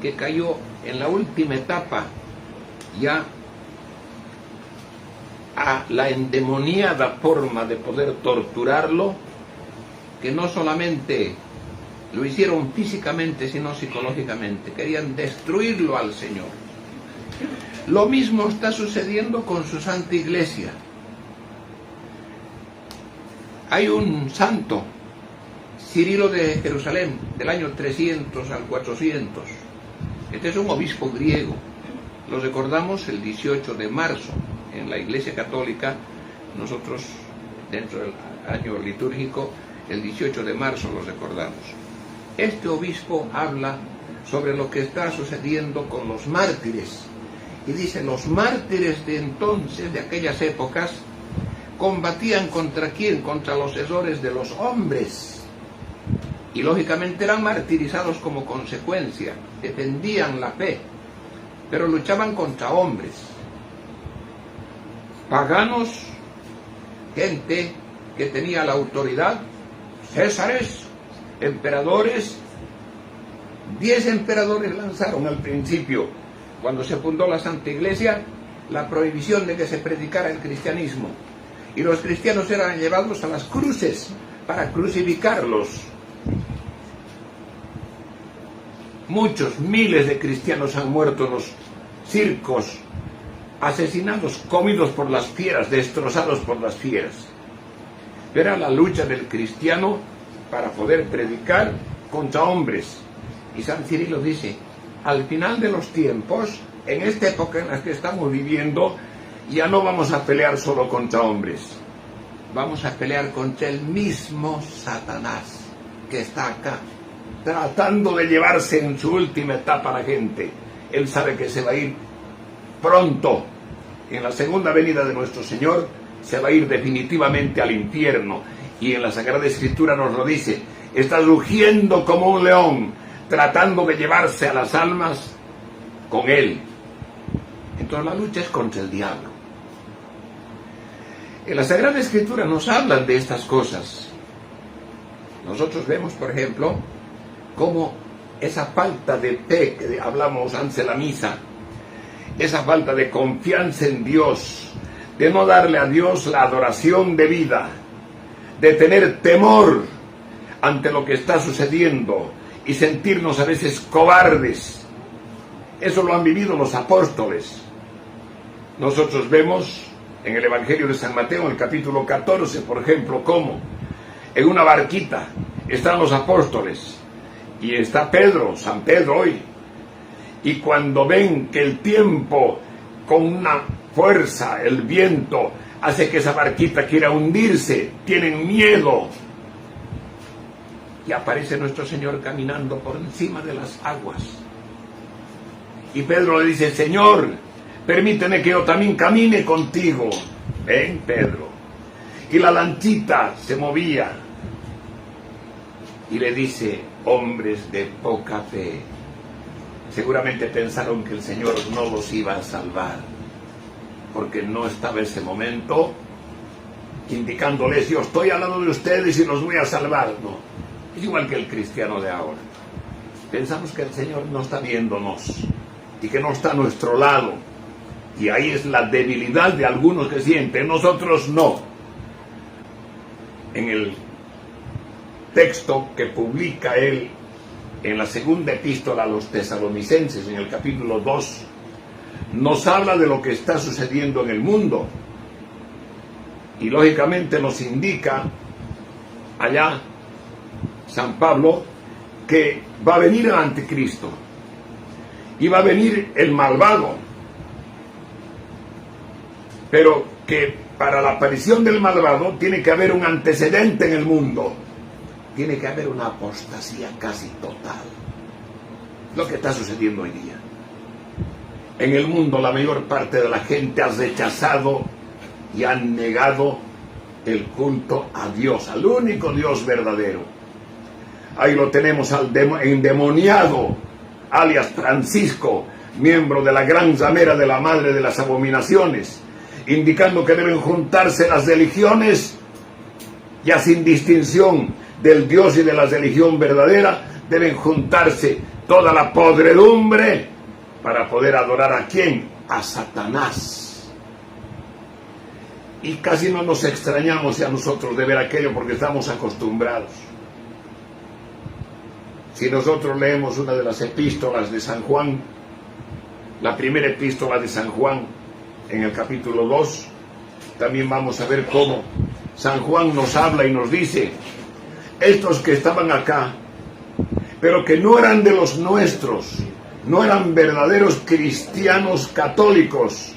que cayó en la última etapa ya a la endemoniada forma de poder torturarlo, que no solamente lo hicieron físicamente, sino psicológicamente. Querían destruirlo al Señor. Lo mismo está sucediendo con su Santa Iglesia. Hay un santo, Cirilo de Jerusalén, del año 300 al 400. Este es un obispo griego. Lo recordamos el 18 de marzo en la Iglesia Católica. Nosotros, dentro del año litúrgico, el 18 de marzo lo recordamos. Este obispo habla sobre lo que está sucediendo con los mártires. Y dice, los mártires de entonces, de aquellas épocas, combatían ¿contra quién? Contra los errores de los hombres. Y lógicamente eran martirizados como consecuencia. Defendían la fe, pero luchaban contra hombres. Paganos, gente que tenía la autoridad, césares, emperadores. 10 emperadores lanzaron al principio, cuando se fundó la Santa Iglesia, la prohibición de que se predicara el cristianismo. Y los cristianos eran llevados a las cruces para crucificarlos. Muchos, miles de cristianos han muerto en los circos, asesinados, comidos por las fieras, destrozados por las fieras. Era la lucha del cristiano para poder predicar contra hombres. Y San Cirilo dice, al final de los tiempos, en esta época en la que estamos viviendo, ya no vamos a pelear solo contra hombres. Vamos a pelear contra el mismo Satanás que está acá, tratando de llevarse en su última etapa a la gente. Él sabe que se va a ir pronto. En la segunda venida de nuestro Señor se va a ir definitivamente al infierno. Y en la Sagrada Escritura nos lo dice, está rugiendo como un león, tratando de llevarse a las almas con él. Entonces la lucha es contra el diablo. En la Sagrada Escritura nos hablan de estas cosas. Nosotros vemos, por ejemplo, cómo esa falta de fe que hablamos antes de la misa, esa falta de confianza en Dios, de no darle a Dios la adoración debida, de tener temor ante lo que está sucediendo y sentirnos a veces cobardes. Eso lo han vivido los apóstoles. Nosotros vemos en el Evangelio de San Mateo, en el capítulo 14, por ejemplo, cómo en una barquita están los apóstoles y está Pedro, San Pedro hoy, y cuando ven que el tiempo con una fuerza, el viento, hace que esa barquita quiera hundirse, tienen miedo, y aparece nuestro Señor caminando por encima de las aguas. Y Pedro le dice, Señor, permíteme que yo también camine contigo. Ven, Pedro. Y la lanchita se movía. Y le dice, hombres de poca fe. Seguramente pensaron que el Señor no los iba a salvar, porque no estaba ese momento indicándoles, yo estoy al lado de ustedes y los voy a salvar. No, es igual que el cristiano de ahora. Pensamos que el Señor no está viéndonos y que no está a nuestro lado. Y ahí es la debilidad de algunos que sienten, nosotros no. En el texto que publica él en la segunda epístola a los tesalonicenses, en el capítulo 2, nos habla de lo que está sucediendo en el mundo. Y lógicamente nos indica allá San Pablo que va a venir el anticristo y va a venir el malvado, pero que para la aparición del malvado tiene que haber un antecedente en el mundo, tiene que haber una apostasía casi total, lo que está sucediendo hoy día. En el mundo la mayor parte de la gente ha rechazado y ha negado el culto a Dios, al único Dios verdadero. Ahí lo tenemos al endemoniado, alias Francisco, miembro de la gran ramera de la Madre de las Abominaciones, indicando que deben juntarse las religiones, ya sin distinción del Dios y de la religión verdadera, deben juntarse toda la podredumbre para poder adorar ¿a quién? A Satanás. Y casi no nos extrañamos ya nosotros de ver aquello porque estamos acostumbrados. Si nosotros leemos una de las epístolas de San Juan, la primera epístola de San Juan, en el capítulo 2, también vamos a ver cómo San Juan nos habla y nos dice: estos que estaban acá, pero que no eran de los nuestros, no eran verdaderos cristianos católicos,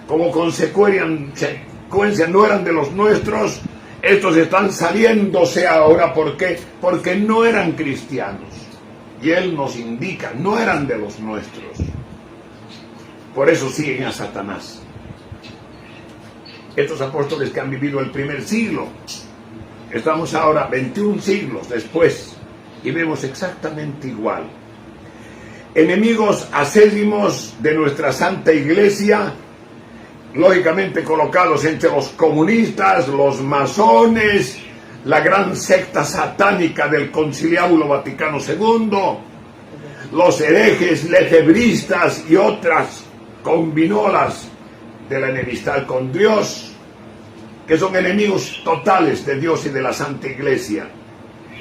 como consecuencia no eran de los nuestros, estos están saliéndose ahora. ¿Por qué? Porque no eran cristianos. Y él nos indica, no eran de los nuestros. Por eso siguen a Satanás. Estos apóstoles que han vivido el primer siglo, estamos ahora 21 siglos después y vemos exactamente igual. Enemigos acérrimos de nuestra Santa Iglesia, lógicamente colocados entre los comunistas, los masones, la gran secta satánica del Conciliábulo Vaticano II, los herejes lefebristas y otras combinolas de la enemistad con Dios, que son enemigos totales de Dios y de la Santa Iglesia.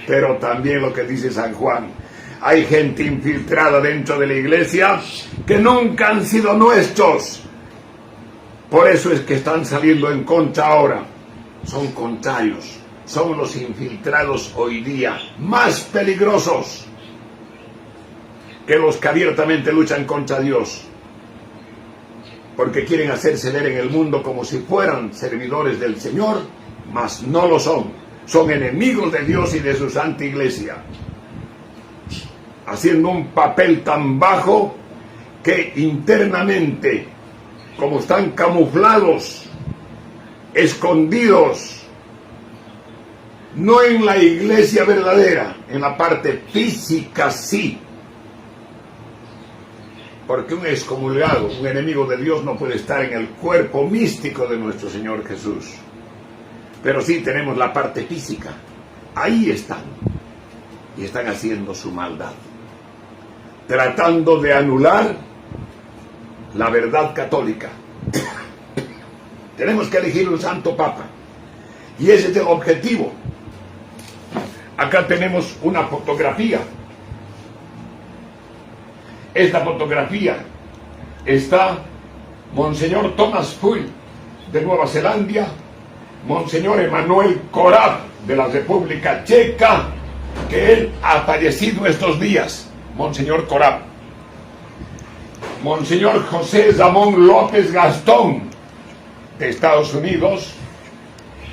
Pero también lo que dice San Juan, hay gente infiltrada dentro de la Iglesia que nunca han sido nuestros. Por eso es que están saliendo en contra ahora. Son contrarios, son los infiltrados hoy día más peligrosos que los que abiertamente luchan contra Dios, porque quieren hacerse ver en el mundo como si fueran servidores del Señor, mas no lo son. Son enemigos de Dios y de su Santa Iglesia, haciendo un papel tan bajo que internamente, como están camuflados, escondidos, no en la iglesia verdadera, en la parte física sí, porque un excomulgado, un enemigo de Dios, no puede estar en el cuerpo místico de nuestro Señor Jesús. Pero sí tenemos la parte física. Ahí están. Y están haciendo su maldad, tratando de anular la verdad católica. Tenemos que elegir un santo papa. Y ese es el objetivo. Acá tenemos una fotografía. Esta fotografía está Monseñor Thomas Full de Nueva Zelanda, Monseñor Emanuel Korab de la República Checa, que él ha fallecido estos días, Monseñor Korab. Monseñor José Ramón López Gastón de Estados Unidos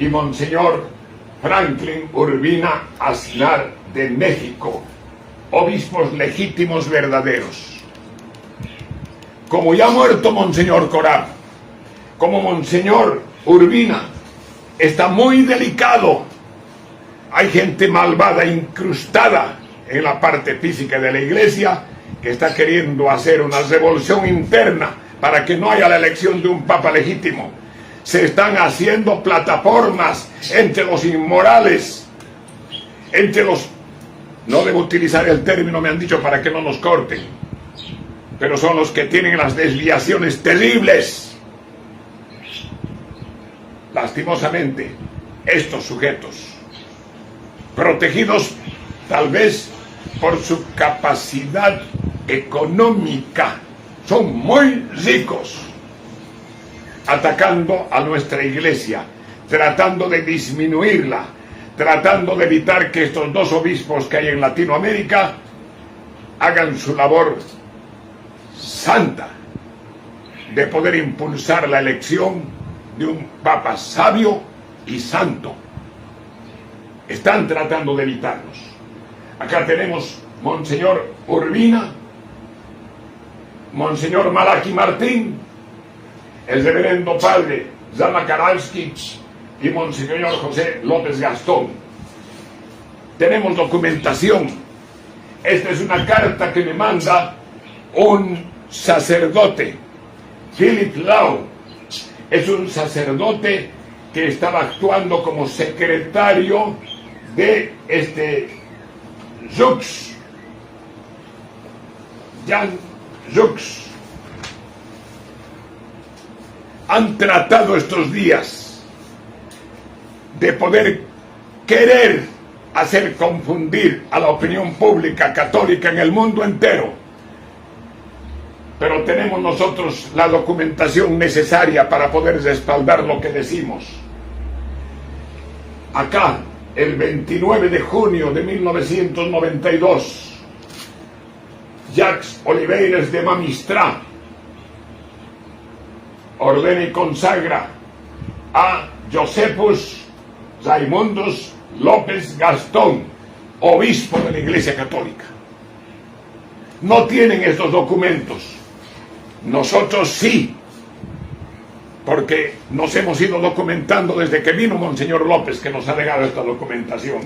y Monseñor Franklin Urbina Aznar de México, obispos legítimos verdaderos. Como ya ha muerto Monseñor Korab, como Monseñor Urbina está muy delicado, hay gente malvada incrustada en la parte física de la iglesia que está queriendo hacer una revolución interna para que no haya la elección de un papa legítimo. Se están haciendo plataformas entre los inmorales, entre los... No debo utilizar el término, me han dicho, para que no nos corten, pero son los que tienen las desviaciones terribles. Lastimosamente, estos sujetos, protegidos tal vez por su capacidad económica, son muy ricos, atacando a nuestra iglesia, tratando de disminuirla, tratando de evitar que estos dos obispos que hay en Latinoamérica hagan su labor santa de poder impulsar la elección de un papa sabio y santo. Están tratando de evitarnos. Acá tenemos Monseñor Urbina, Monseñor Malaki Martín, el reverendo padre Zama Karalski y Monseñor José López Gastón. Tenemos documentación. Esta es una carta que me manda un sacerdote, Philip Lau. Es un sacerdote que estaba actuando como secretario de Zux, Jan Hus han tratado estos días de poder querer hacer confundir a la opinión pública católica en el mundo entero. Pero tenemos nosotros la documentación necesaria para poder respaldar lo que decimos. Acá, el 29 de junio de 1992, Jacques Oliveiras de Mamistrá ordena y consagra a Josepus Raimundus López Gastón, obispo de la Iglesia Católica. No tienen estos documentos. Nosotros sí, porque nos hemos ido documentando desde que vino Monseñor López, que nos ha legado esta documentación.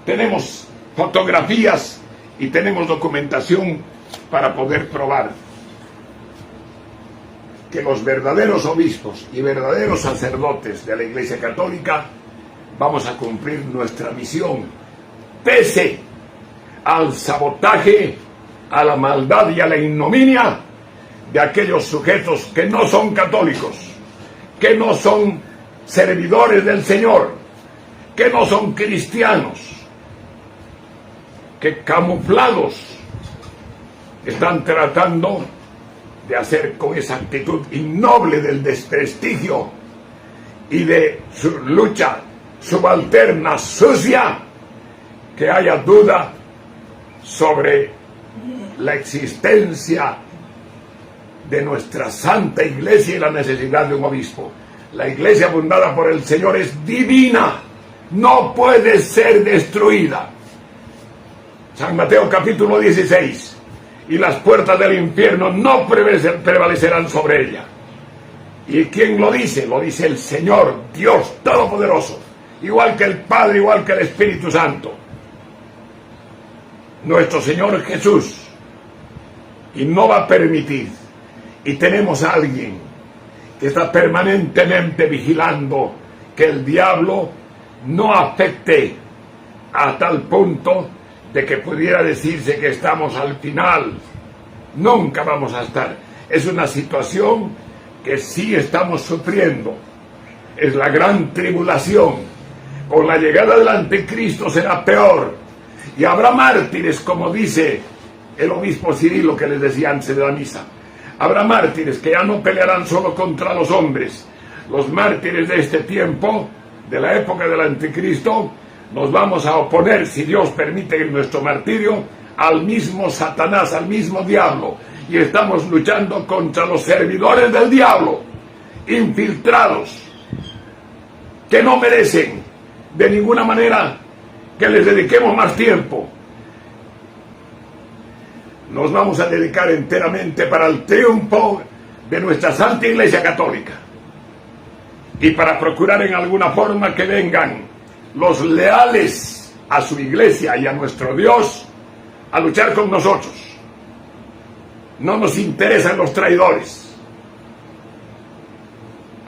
Tenemos fotografías y tenemos documentación para poder probar que los verdaderos obispos y verdaderos sacerdotes de la Iglesia Católica vamos a cumplir nuestra misión, pese al sabotaje, a la maldad y a la ignominia de aquellos sujetos que no son católicos, que no son servidores del Señor, que no son cristianos, que camuflados están tratando de hacer con esa actitud innoble del desprestigio y de su lucha subalterna, sucia, que haya duda sobre la existencia de nuestra Santa Iglesia y la necesidad de un obispo. La Iglesia fundada por el Señor es divina, no puede ser destruida. San Mateo capítulo 16, y las puertas del infierno no prevalecerán sobre ella. ¿Y quién lo dice? Lo dice el Señor, Dios Todopoderoso, igual que el Padre, igual que el Espíritu Santo, nuestro Señor Jesús. Y no va a permitir. Y tenemos a alguien que está permanentemente vigilando que el diablo no afecte a tal punto de que pudiera decirse que estamos al final. Nunca vamos a estar. Es una situación que sí estamos sufriendo. Es la gran tribulación. Con la llegada del anticristo será peor. Y habrá mártires, como dice el obispo Cirilo, que les decía antes de la misa. Habrá mártires que ya no pelearán solo contra los hombres. Los mártires de este tiempo, de la época del anticristo, nos vamos a oponer, si Dios permite nuestro martirio, al mismo Satanás, al mismo diablo. Y estamos luchando contra los servidores del diablo, infiltrados, que no merecen de ninguna manera que les dediquemos más tiempo. Nos vamos a dedicar enteramente para el triunfo de nuestra Santa Iglesia Católica y para procurar en alguna forma que vengan los leales a su Iglesia y a nuestro Dios a luchar con nosotros. No nos interesan los traidores,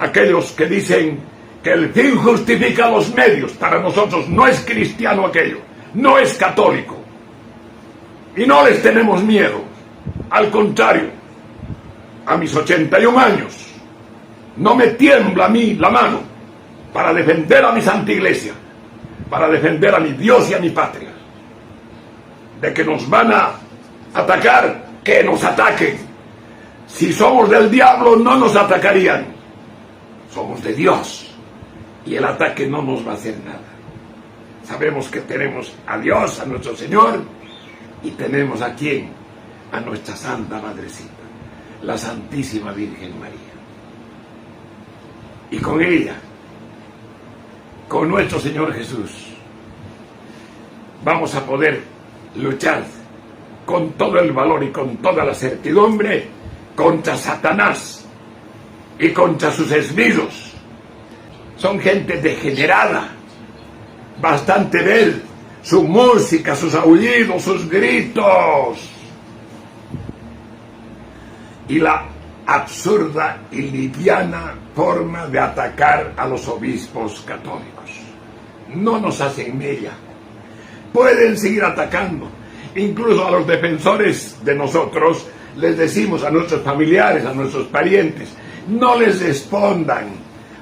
aquellos que dicen que el fin justifica los medios. Para nosotros no es cristiano aquello, no es católico. Y no les tenemos miedo. Al contrario, a mis 81 años, no me tiembla a mí la mano para defender a mi Santa Iglesia, para defender a mi Dios y a mi patria. De que nos van a atacar, que nos ataquen. Si somos del diablo, no nos atacarían. Somos de Dios. Y el ataque no nos va a hacer nada. Sabemos que tenemos a Dios, a nuestro Señor, y tenemos a quién, a nuestra Santa Madrecita, la Santísima Virgen María. Y con ella, con nuestro Señor Jesús, vamos a poder luchar con todo el valor y con toda la certidumbre contra Satanás y contra sus esbirros. Son gente degenerada, bastante de él, su música, sus aullidos, sus gritos y la absurda y liviana forma de atacar a los obispos católicos. No nos hacen mella. Pueden seguir atacando Incluso a los defensores de nosotros les decimos, a nuestros familiares, a nuestros parientes, no les respondan,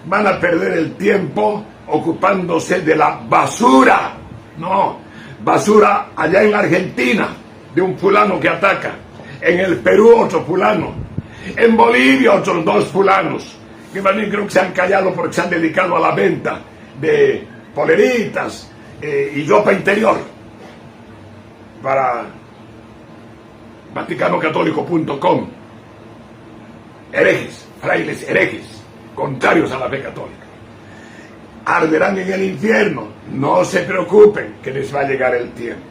van a perder el tiempo ocupándose de la basura. No, basura allá en la Argentina, de un fulano que ataca, en el Perú otro fulano, en Bolivia otros 2 fulanos, que también creo que se han callado porque se han dedicado a la venta de poleritas y ropa interior para VaticanoCatólico.com. Herejes, frailes herejes, contrarios a la fe católica. Arderán en el infierno. No se preocupen, que les va a llegar el tiempo.